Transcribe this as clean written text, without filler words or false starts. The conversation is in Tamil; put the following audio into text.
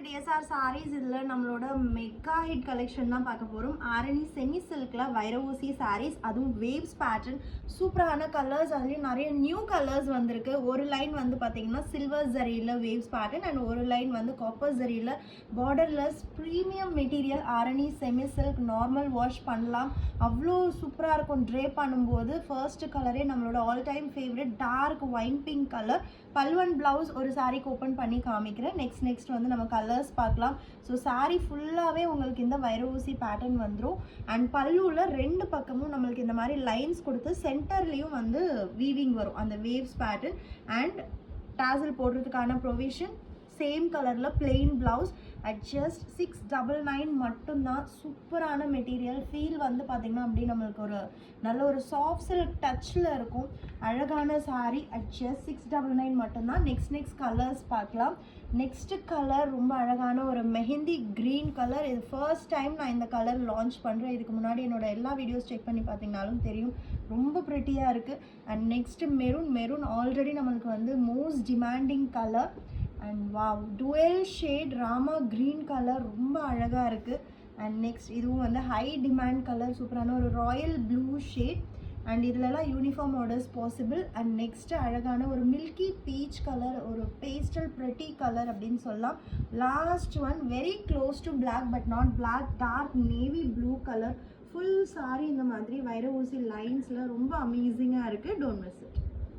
DSR sarees இதுல நம்மளோட மெகா ஹிட் கலெக்ஷன் தான் பார்க்க போறோம். ஆரணி செமி சில்க்ல வைர ஊசி sarees, அதுவும் waves pattern, சூப்பரான கலர்ஸ், அதுலயும் நிறைய நியூ கலர்ஸ் வந்திருக்கு. ஒரு லைன் வந்து பாத்தீங்கன்னா சில்வர் ஜரியில waves pattern and ஒரு லைன் வந்து காப்பர் ஜரியில borderless premium material Arani semi silk normal wash பண்ணலாம். அவ்வளோ சூப்பரா இருக்கும். ட்ரே பண்ணும்போது ஃபர்ஸ்ட் கலரே நம்மளோட all time favourite dark wine pink colour. பல்வன் பிளவுஸ் ஒரு சாரிக்கு ஓப்பன் பண்ணி காமிக்கிறேன். நெக்ஸ்ட் வந்து நம்ம கலர்ஸ் பார்க்கலாம். ஸோ சாரீ ஃபுல்லாகவே உங்களுக்கு இந்த வைர ஊசி பேட்டர்ன் வந்துடும். அண்ட் பல்லுவில் ரெண்டு பக்கமும் நம்மளுக்கு இந்த மாதிரி லைன்ஸ் கொடுத்து சென்டர்லேயும் வந்து வீவிங் வரும் அந்த வேவ்ஸ் பேட்டர்ன். அண்ட் டாசல் போடுறதுக்கான ப்ரொவிஷன் சேம் கலரில் பிளெயின் ப்ளவுஸ் அட் ஜஸ்ட் 699 மட்டும்தான். சூப்பரான மெட்டீரியல். ஃபீல் வந்து பார்த்திங்கன்னா அப்படி நம்மளுக்கு ஒரு நல்ல ஒரு சாஃப்ட் சில்க் டச்சில் இருக்கும். அழகான சாரீ அட் ஜஸ்ட் 699 மட்டும்தான். நெக்ஸ்ட் கலர்ஸ் பார்க்கலாம். நெக்ஸ்ட்டு கலர் ரொம்ப அழகான ஒரு மெஹந்தி க்ரீன் கலர். இது ஃபர்ஸ்ட் டைம் நான் இந்த கலர் லான்ச் பண்ணுறேன். இதுக்கு முன்னாடி என்னோட எல்லா வீடியோஸ் செக் பண்ணி பார்த்தீங்கனாலும் தெரியும், ரொம்ப ப்ரிட்டியாக இருக்குது. அண்ட் நெக்ஸ்ட்டு மெரூன் ஆல்ரெடி நம்மளுக்கு வந்து most demanding colour. And wow, twelve shade Rama green colour ரொம்ப அழகாக இருக்குது. அண்ட் நெக்ஸ்ட் இதுவும் வந்து ஹை டிமாண்ட் கலர், சூப்பரான ஒரு ராயல் ப்ளூ ஷேட். அண்ட் இதிலலாம் uniform orders possible. And next அழகான ஒரு மில்கி பீச் கலர், ஒரு பேஸ்டல் ப்ரெட்டி கலர் அப்படின்னு சொல்லலாம். Last one very close to black but not black, dark navy blue colour. Full sari இந்த மாதிரி வைர ஊசி லைன்ஸில் ரொம்ப அமேசிங்காக இருக்குது. Don't miss it.